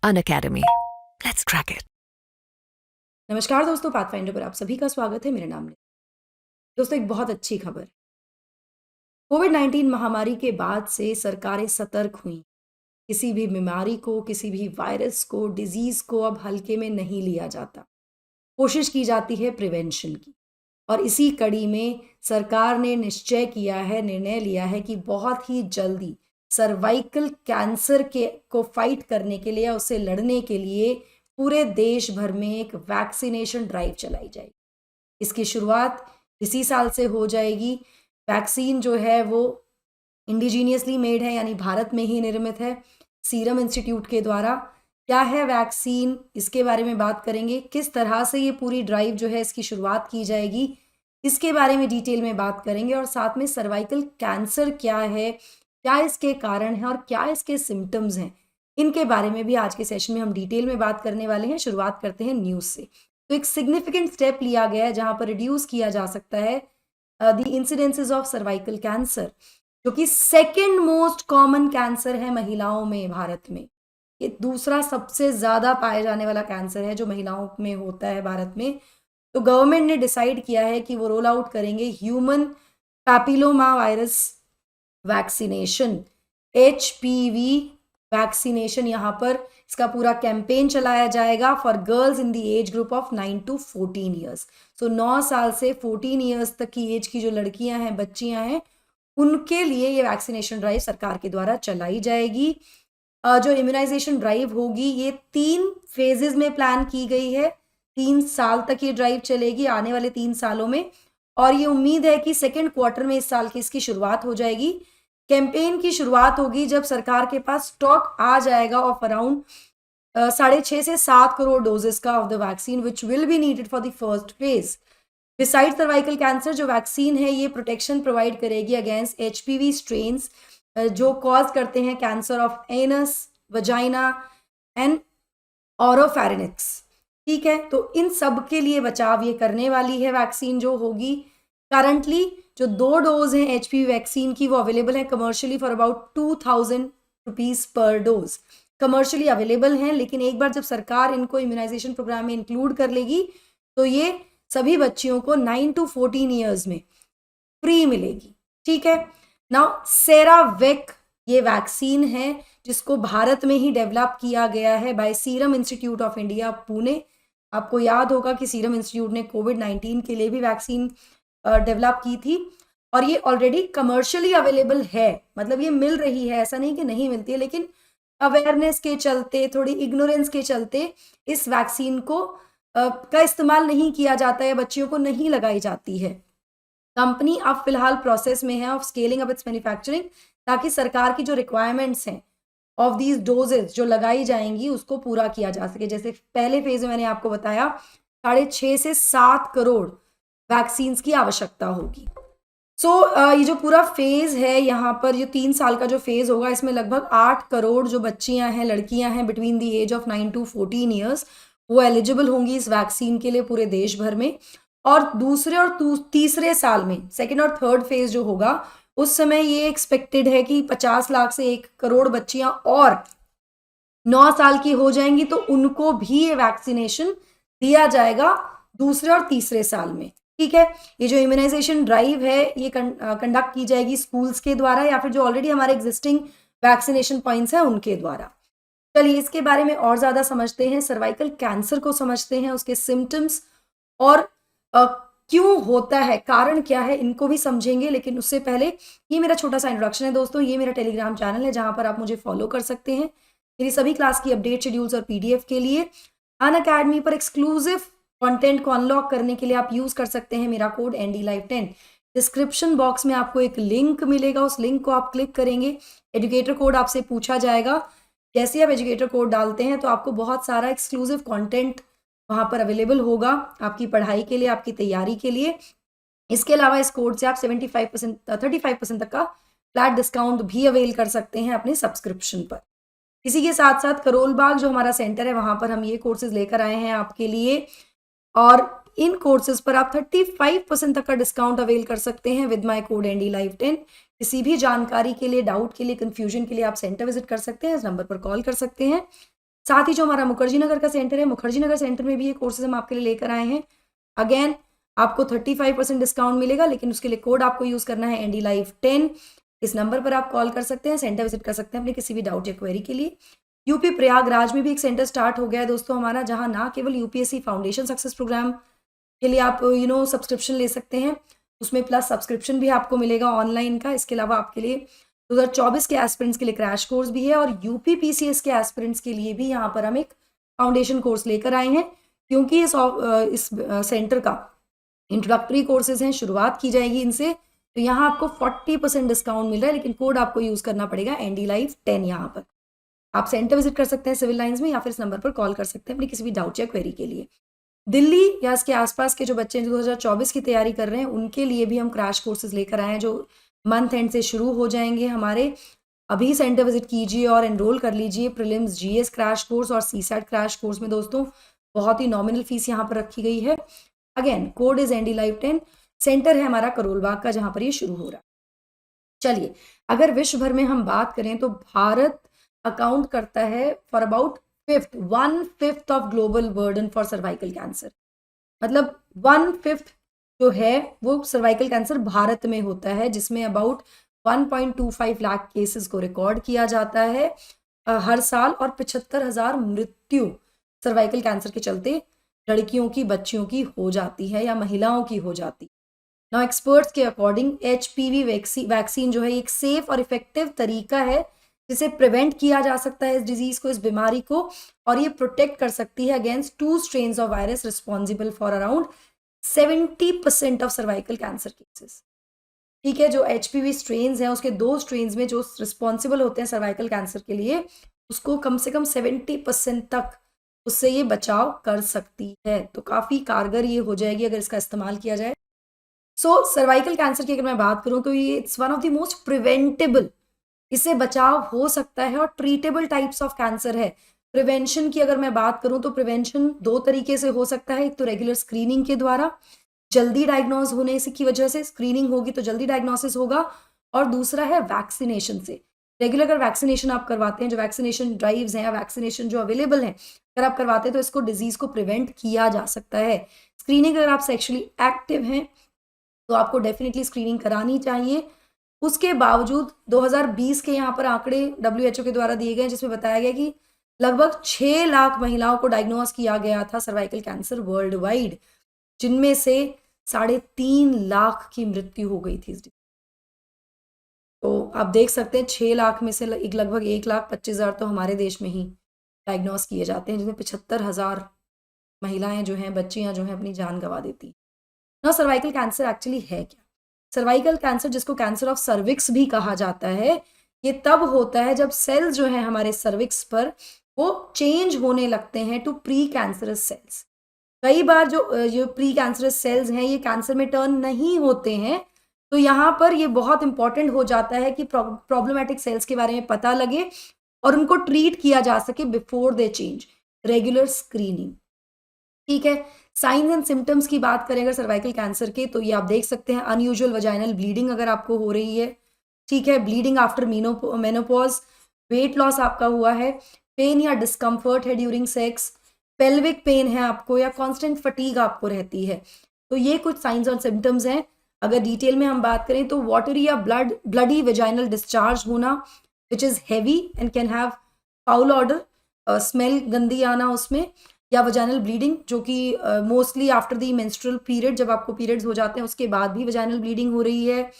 Unacademy. Let's crack it. नमस्कार दोस्तों, pathfinder पर आप सभी का स्वागत है। मेरा नाम है दोस्तों। एक बहुत अच्छी खबर, कोविड-19 महामारी के बाद से सरकारें सतर्क हुई। किसी भी बीमारी को, किसी भी वायरस को, डिजीज को अब हल्के में नहीं लिया जाता। कोशिश की जाती है प्रिवेंशन की। और इसी कड़ी में सरकार ने निश्चय किया है, निर्णय लिया है कि बहुत ही जल्दी सर्वाइकल कैंसर के को फाइट करने के लिए, उससे लड़ने के लिए पूरे देश भर में एक वैक्सीनेशन ड्राइव चलाई जाएगी। इसकी शुरुआत इसी साल से हो जाएगी। वैक्सीन जो है वो इंडिजीनियसली मेड है, यानी भारत में ही निर्मित है, सीरम इंस्टीट्यूट के द्वारा। क्या है वैक्सीन, इसके बारे में बात करेंगे। किस तरह से ये पूरी ड्राइव जो है इसकी शुरुआत की जाएगी, इसके बारे में डिटेल में बात करेंगे। और साथ में सर्वाइकल कैंसर क्या है, क्या इसके कारण है और क्या इसके सिम्टम्स हैं, इनके बारे में भी आज के सेशन में हम डिटेल में बात करने वाले हैं। शुरुआत करते हैं न्यूज़ से। तो एक सिग्निफिकेंट स्टेप लिया गया है जहां पर रिड्यूस किया जा सकता है the incidences of cervical cancer, जो कि सेकेंड मोस्ट कॉमन कैंसर है महिलाओं में भारत में। ये दूसरा सबसे ज़्यादा पाए जाने वाला कैंसर है जो महिलाओं में होता है भारत में। तो गवर्नमेंट ने डिसाइड किया है कि वो रोल आउट करेंगे human papilloma virus vaccination, HPV vaccination. यहाँ पर इसका पूरा कैंपेन चलाया जाएगा for girls in the age group of 9 to 14 years. So 9 साल से 14 ईयर्स तक की एज की जो लड़कियां हैं, बच्चियां हैं, उनके लिए ये वैक्सीनेशन ड्राइव सरकार के द्वारा चलाई जाएगी। जो इम्यूनाइजेशन ड्राइव होगी ये 3 फेजेस में प्लान की गई है। 3 साल तक ये ड्राइव चलेगी, आने वाले 3 सालों में। और ये उम्मीद है कि सेकेंड क्वार्टर में इस साल की इसकी शुरुआत हो जाएगी। कैंपेन की शुरुआत होगी जब सरकार के पास स्टॉक आ जाएगा ऑफ अराउंड 6.5 से 7 करोड़ डोजेस का of the vaccine which will be needed for the first phase. Beside cervical cancer, जो वैक्सीन है ये प्रोटेक्शन प्रोवाइड करेगी अगेंस्ट HPV स्ट्रेन्स जो कॉज करते हैं cancer of anus, vagina and oropharynx. ठीक है, तो इन सब के लिए बचाव ये करने वाली है वैक्सीन जो होगी। करंटली जो 2 डोज हैं HPV वैक्सीन की वो अवेलेबल है commercially for about 2000 rupees per dose. Commercially available हैं, लेकिन एक बार जब सरकार इनको इम्यूनाइजेशन प्रोग्राम में इंक्लूड कर लेगी तो ये सभी बच्चियों को 9 to 14 ईयर्स में फ्री मिलेगी। ठीक है, नाउ सेरावेक ये वैक्सीन है जिसको भारत में ही डेवलप किया गया है by serum institute of India, Pune. आपको याद होगा कि सीरम इंस्टीट्यूट ने कोविड-19 के लिए भी वैक्सीन डेवलप की थी और ये ऑलरेडी कमर्शियली अवेलेबल है। मतलब ये मिल रही है, ऐसा नहीं कि नहीं मिलती है, लेकिन अवेयरनेस के चलते, थोड़ी इग्नोरेंस के चलते इस वैक्सीन को का इस्तेमाल नहीं किया जाता है, बच्चियों को नहीं लगाई जाती है। कंपनी अब फिलहाल प्रोसेस में है of scaling up it's manufacturing, ताकि सरकार की जो रिक्वायरमेंट्स हैं ऑफ दीज डोजेज जो लगाई जाएंगी उसको पूरा किया जा सके। जैसे पहले फेज में मैंने आपको बताया 6.5 से 7 करोड़ वैक्सीन की आवश्यकता होगी। ये जो पूरा फेज है, यहाँ पर जो 3 साल का जो फेज होगा, इसमें लगभग 8 करोड़ जो बच्चियां हैं, लड़कियां हैं between the age of 9 to 14 years, वो एलिजिबल होंगी इस वैक्सीन के लिए पूरे देश भर में। और दूसरे और तीसरे साल में, सेकेंड और थर्ड फेज जो होगा, उस समय ये एक्सपेक्टेड है कि 50 लाख से 1 करोड़ बच्चियां और 9 साल की हो जाएंगी, तो उनको भी ये वैक्सीनेशन दिया जाएगा दूसरे और तीसरे साल में। ठीक है, ये जो इम्यूनाइजेशन ड्राइव है ये कंडक्ट की जाएगी स्कूल्स के द्वारा या फिर जो ऑलरेडी हमारे एग्जिस्टिंग वैक्सीनेशन पॉइंट्स हैं उनके द्वारा। चलिए इसके बारे में और ज़्यादा समझते हैं, सर्वाइकल कैंसर को समझते हैं, उसके सिम्टम्स और क्यों होता है, कारण क्या है, इनको भी समझेंगे। लेकिन उससे पहले ये मेरा छोटा सा इंट्रोडक्शन है दोस्तों। ये मेरा टेलीग्राम चैनल है जहाँ पर आप मुझे फॉलो कर सकते हैं मेरी सभी क्लास की अपडेट, शेड्यूल्स और PDF के लिए। अनअकैडमी पर एक्सक्लूसिव कंटेंट को अनलॉक करने के लिए आप यूज कर सकते हैं मेरा कोड NDLive10। डिस्क्रिप्शन बॉक्स में आपको एक लिंक मिलेगा, उस लिंक को आप क्लिक करेंगे, एजुकेटर कोड आपसे पूछा जाएगा। जैसे आप एजुकेटर कोड डालते हैं तो आपको बहुत सारा एक्सक्लूसिव कंटेंट वहाँ पर अवेलेबल होगा आपकी पढ़ाई के लिए, आपकी तैयारी के लिए। इसके अलावा इस कोड से आप 35% तक का फ्लैट डिस्काउंट भी अवेल कर सकते हैं अपने सब्सक्रिप्शन पर। इसी के साथ साथ करोल बाग जो हमारा सेंटर है, वहाँ पर हम ये कोर्सेज लेकर आए हैं आपके लिए, और इन कोर्सेज पर आप 35% तक का डिस्काउंट अवेल कर सकते हैं विद माय कोड NDLive10। किसी भी जानकारी के लिए, डाउट के लिए, कंफ्यूजन के लिए आप सेंटर विजिट कर सकते हैं, इस नंबर पर कॉल कर सकते हैं। साथ ही जो हमारा मुखर्जी नगर का सेंटर है, मुखर्जी नगर सेंटर में भी ये कोर्सेज हम आपके लिए लेकर आए हैं। अगेन आपको 35% डिस्काउंट मिलेगा, लेकिन उसके लिए कोड आपको यूज करना है एनडी लाइव 10। इस नंबर पर आप कॉल कर सकते हैं, सेंटर विजिट कर सकते हैं अपने किसी भी डाउट या क्वेरी के लिए। यूपी प्रयागराज में भी एक सेंटर स्टार्ट हो गया है दोस्तों हमारा, जहां ना केवल यूपीएससी फाउंडेशन सक्सेस प्रोग्राम के लिए आप सब्सक्रिप्शन ले सकते हैं, उसमें प्लस सब्सक्रिप्शन भी आपको मिलेगा ऑनलाइन का। इसके अलावा आपके लिए 2024 के एस्पिरेंट्स के लिए क्रैश कोर्स भी है, और यूपी पीसीएस के एस्पिरेंट्स के लिए भी यहाँ पर हम एक फाउंडेशन कोर्स लेकर आए हैं, क्योंकि इस सेंटर का इंट्रोडक्टरी कोर्सेज हैं, शुरुआत की जाएगी इनसे। तो यहाँ आपको 40% डिस्काउंट मिल रहा है, लेकिन कोड आपको यूज करना पड़ेगा एनडी लाइव 10। यहाँ पर आप सेंटर विजिट कर सकते हैं सिविल लाइंस में, या फिर इस नंबर पर कॉल कर सकते हैं अपनी किसी भी डाउट या क्वेरी के लिए। दिल्ली या इसके आसपास के जो बच्चे 2024 की तैयारी कर रहे हैं, उनके लिए भी हम क्रैश कोर्सेज लेकर आए हैं, जो मंथ एंड से शुरू हो जाएंगे हमारे। अभी सेंटर विजिट कीजिए और एनरोल कर लीजिए प्रीलिम्स जीएस क्रैश कोर्स और सीसैट क्रैश कोर्स में दोस्तों। बहुत ही नॉमिनल फीस यहाँ पर रखी गई है। Again code is ND live 10। Centre है हमारा करोल बाग का, जहां पर ये शुरू हो रहा है। चलिए, अगर विश्व भर में हम बात करें तो भारत अकाउंट करता है for about 1/5 of global burden for cervical cancer. मतलब 1/5 जो है वो सर्वाइकल कैंसर भारत में होता है, जिसमें अबाउट 1.25 लाख केसेस को रिकॉर्ड किया जाता है हर साल, और 75,000 मृत्यु सर्वाइकल कैंसर के चलते लड़कियों की, बच्चियों की हो जाती है या महिलाओं की हो जाती है। नाउ एक्सपर्ट्स के अकॉर्डिंग एचपीवी वैक्सीन जो है एक सेफ और इफेक्टिव तरीका है जिसे प्रिवेंट किया जा सकता है इस डिजीज को, इस बीमारी को, और ये प्रोटेक्ट कर सकती है against 2 strains of virus responsible for around 70% of cervical cancer cases. ठीक है, जो एचपीवी स्ट्रेन्स हैं उसके 2 स्ट्रेन्स में जो रिस्पॉन्सिबल होते हैं सर्वाइकल कैंसर के लिए, उसको कम से कम 70% तक उससे ये बचाव कर सकती है। तो काफ़ी कारगर ये हो जाएगी अगर इसका इस्तेमाल किया जाए। सो सर्वाइकल कैंसर की अगर मैं बात करूं तो ये it's one of the most preventable, इससे बचाव हो सकता है, और ट्रीटेबल टाइप्स ऑफ कैंसर है। प्रिवेंशन की अगर मैं बात करूं तो प्रिवेंशन 2 तरीके से हो सकता है। एक तो रेगुलर स्क्रीनिंग के द्वारा, जल्दी डायग्नोज होने की वजह से, स्क्रीनिंग होगी तो जल्दी डायग्नोसिस होगा, और दूसरा है वैक्सीनेशन से। रेगुलर अगर वैक्सीनेशन आप करवाते हैं, जो वैक्सीनेशन ड्राइव्स हैं या वैक्सीनेशन जो अवेलेबल हैं, अगर आप करवाते हैं तो इसको डिजीज को प्रिवेंट किया जा सकता है। स्क्रीनिंग, अगर आप सेक्सुअली एक्टिव हैं तो आपको डेफिनेटली स्क्रीनिंग करानी चाहिए। उसके बावजूद 2020 के यहाँ पर आंकड़े WHO के द्वारा दिए गए, जिसमें बताया गया कि लगभग 6 लाख महिलाओं को डायग्नोज किया गया था सर्वाइकल कैंसर वर्ल्ड वाइड, जिनमें से 3.5 लाख की मृत्यु हो गई थी। तो आप देख सकते हैं 6 लाख में से लगभग 1,25,000 तो हमारे देश में ही डायग्नोज किए जाते हैं, जिसमें 75,000 महिलाएं जो हैं, बच्चियां जो हैं, अपनी जान गंवा देती। ना सर्वाइकल कैंसर एक्चुअली है क्या? सर्वाइकल कैंसर, जिसको कैंसर ऑफ सर्विक्स भी कहा जाता है, ये तब होता है जब सेल्स जो है हमारे सर्विक्स पर वो चेंज होने लगते हैं टू प्री कैंसरस सेल्स। कई बार जो प्री कैंसरस सेल्स हैं ये कैंसर में टर्न नहीं होते हैं, तो यहाँ पर ये बहुत इंपॉर्टेंट हो जाता है कि प्रॉब्लमेटिक सेल्स के बारे में पता लगे और उनको ट्रीट किया जा सके before they change. Regular screening, ठीक है। साइंस एंड सिम्टम्स की बात करें अगर सर्वाइकल कैंसर के, तो ये आप देख सकते हैं अनयूजुअल वजाइनल ब्लीडिंग अगर आपको हो रही है, ठीक है, bleeding after menopause, weight loss आपका हुआ है, पेन या डिस्कम्फर्ट है ड्यूरिंग सेक्स, पेल्विक पेन है आपको, या कांस्टेंट फटीग आपको रहती है, तो ये कुछ साइंस और सिम्टम्स हैं। अगर डिटेल में हम बात करें तो वाटरी या ब्लडी वेजाइनल डिस्चार्ज होना which is heavy and can have foul order, smell गंदी आना उसमें, या वजाइनल ब्लीडिंग जो कि mostly after the menstrual period, जब आपको पीरियड्स हो जाते हैं उसके बाद भी वजाइनल ब्लीडिंग हो रही है,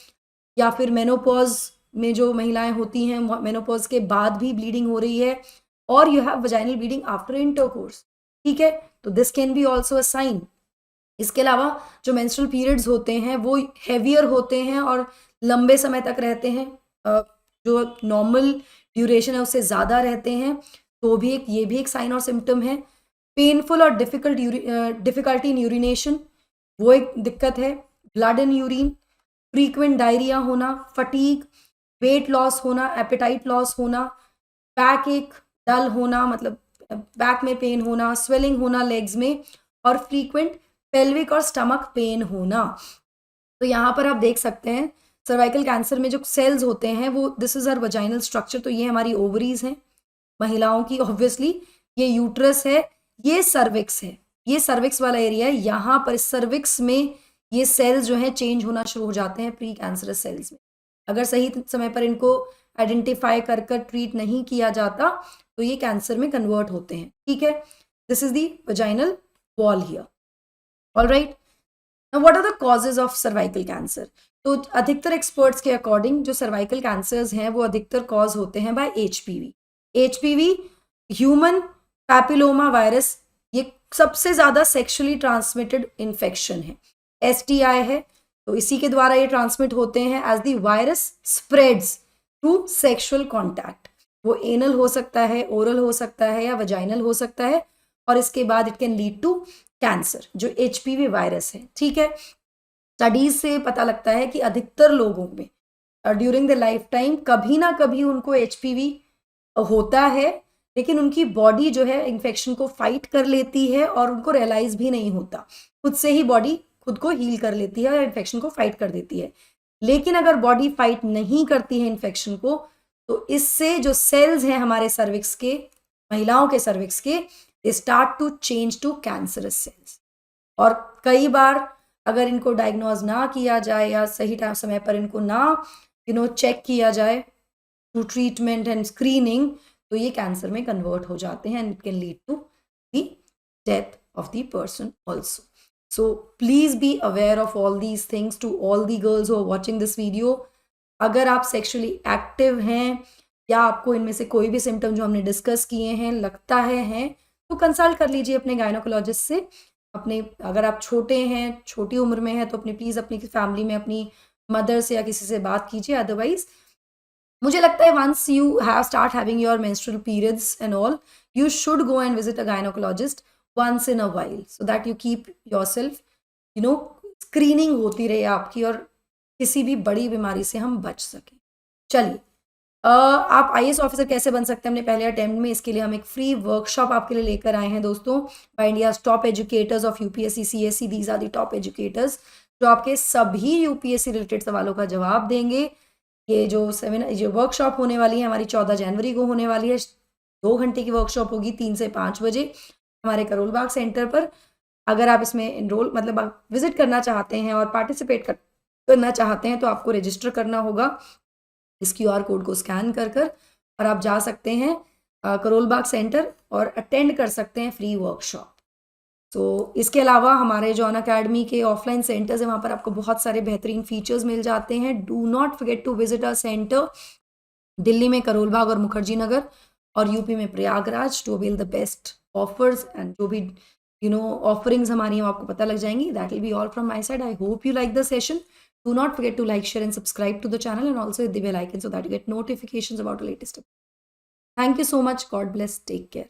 या फिर मेनोपॉज में जो महिलाएं होती हैं मेनोपॉज के बाद भी ब्लीडिंग हो रही है, और you have vaginal bleeding after intercourse, ठीक है, तो this can be also a sign. इसके अलावा जो मेंस्ट्रुअल पीरियड्स होते हैं वो हैवियर होते हैं और लंबे समय तक रहते हैं, जो नॉर्मल ड्यूरेशन है उससे ज़्यादा रहते हैं, तो भी ये भी एक साइन और सिम्टम है। पेनफुल और डिफिकल्टी इन यूरिनेशन, वो एक दिक्कत है। Blood in urine, frequent diarrhoea होना, फटीग, वेट लॉस होना, एपेटाइट लॉस होना, बैक एक, डल होना, मतलब बैक में पेन होना, स्वेलिंग होना लेग्स में, और फ्रीक्वेंट पेल्विक और स्टमक पेन होना। तो यहाँ पर आप देख सकते हैं सर्वाइकल कैंसर में जो सेल्स होते हैं वो, this is our vaginal structure, तो ये हमारी ओवरीज हैं महिलाओं की, ऑब्वियसली ये यूट्रस है, ये सर्विक्स है, ये सर्विक्स वाला एरिया है। यहाँ पर सर्विक्स में ये सेल्स जो है चेंज होना शुरू हो जाते हैं प्री कैंसरस सेल्स में। अगर सही समय पर इनको आइडेंटिफाई कर ट्रीट नहीं किया जाता तो ये कैंसर में कन्वर्ट होते हैं। ठीक है, this is the vaginal wall here. Alright, now what are the causes of cervical cancer? तो अधिकतर एक्सपर्ट्स के अकॉर्डिंग जो सर्वाइकल कैंसर्स हैं वो अधिकतर कॉज होते हैं by HPV. HPV human papilloma virus, ये सबसे ज्यादा सेक्सुअली ट्रांसमिटेड इन्फेक्शन है। एसटीआई है, तो इसी के द्वारा ये ट्रांसमिट होते हैं as the virus spreads through sexual contact. वो एनल हो सकता है, ओरल हो सकता है या वजाइनल हो सकता है, और इसके बाद it can lead to cancer, जो एचपीवी वायरस है। ठीक है, स्टडीज से पता लगता है कि अधिकतर लोगों में ड्यूरिंग द लाइफ टाइम कभी ना कभी उनको एचपीवी होता है, लेकिन उनकी बॉडी जो है इन्फेक्शन को फाइट कर लेती है और उनको रियलाइज भी नहीं होता, खुद से ही बॉडी खुद को हील कर लेती है और इन्फेक्शन को फाइट कर देती है। लेकिन अगर बॉडी फाइट नहीं करती है इन्फेक्शन को, तो इससे जो सेल्स हैं हमारे सर्विक्स के, महिलाओं के सर्विक्स के, they start to change to cancerous cells. और कई बार अगर इनको डायग्नोज ना किया जाए या सही समय पर इनको ना चेक किया जाए थ्रू ट्रीटमेंट एंड स्क्रीनिंग, तो ये कैंसर में कन्वर्ट हो जाते हैं and it can lead to the death of the person also. So please be aware of all these things to all the girls who are watching this video. अगर आप sexually active हैं या आपको इनमें से कोई भी सिम्टम जो हमने डिस्कस किए हैं लगता है तो कंसल्ट कर लीजिए अपने गायनोकोलॉजिस्ट से। अगर आप छोटे हैं, छोटी उम्र में हैं, तो प्लीज़ अपनी फैमिली में अपनी मदर से या किसी से बात कीजिए। अदरवाइज मुझे लगता है once you have start having your menstrual periods and all, you should go and visit a gynaecologist once in a while so that you keep yourself screening होती रहे आपकी और किसी भी बड़ी बीमारी से हम बच सकें। चलिए, आप आईएएस ऑफिसर कैसे बन सकते हैं अपने पहले अटेम्प्ट में, इसके लिए हम एक फ्री वर्कशॉप आपके लिए लेकर आए हैं दोस्तों, by India's top educators of UPSC CSC. These are the top educators जो आपके सभी यूपीएससी रिलेटेड सवालों का जवाब देंगे। ये जो वर्कशॉप होने वाली है हमारी 14 जनवरी को होने वाली है। 2 घंटे की वर्कशॉप होगी 3 से 5 बजे हमारे करोल बाग सेंटर पर। अगर आप इसमें आप विजिट करना चाहते हैं और पार्टिसिपेट करना चाहते हैं तो आपको रजिस्टर करना होगा इस QR कोड को स्कैन कर और आप जा सकते हैं करोल बाग सेंटर और अटेंड कर सकते हैं फ्री वर्कशॉप। तो इसके अलावा हमारे जो अनअकैडमी के ऑफलाइन सेंटर्स हैं वहाँ पर आपको बहुत सारे बेहतरीन फीचर्स मिल जाते हैं। Do not forget to visit our centre, Delhi में करोल बाग और मुखर्जी नगर और यूपी में Prayagraj, to avail the best offers and जो भी ऑफरिंग्स हमारी हैं आपको पता लग जाएंगी। That will be all from my side. I hope you like the session. Do not forget to like, share and subscribe to the channel and also hit the bell icon so that you get notifications about the latest. Thank you so much. God bless. Take care.